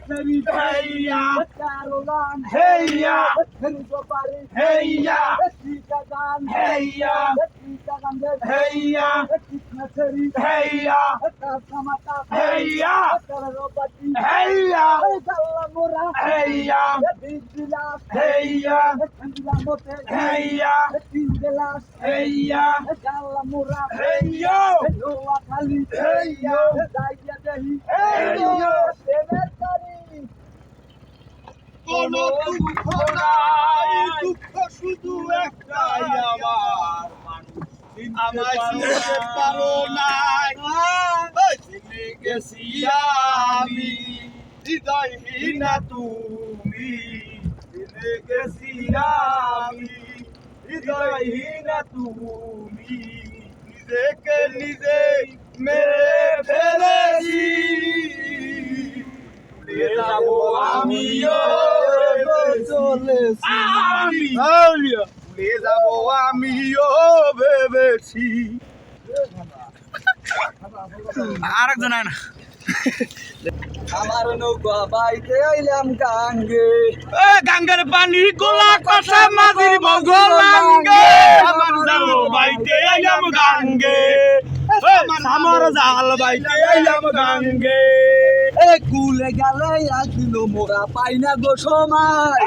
Heya, heya, heya, heya, heya, heya, heya, heya, heya, heya, heya, heya, heyo, heyo, কোনো দুঃখ নাই, দুঃখ শুধু একটাই আমার, আমায় চিনতে পারো নাই, চিনে গেছি আমি, হৃদয়হীনা তুমি, চিনে গেছি আমি, হৃদয়হীনা তুমি, নিজেকে নিজে মেরে ফেলেছি, ভুলে যাবো আমিও চলেছি, ভুলে যাবো আমিও ভেবেছি। আরেকজন আয় না। আমার নৌকা বাইতে আইলাম গাঙ্গে, গাঙ্গের পানি গোলা কষা মাঝির বগলাঙ্গে, আমার জাল বাইতে আইলাম গাঙ্গে, আমার জাল বাইতে আইলাম গাঙ্গে, কুলে গেলে আসিল মোরা পাই না গো সময়।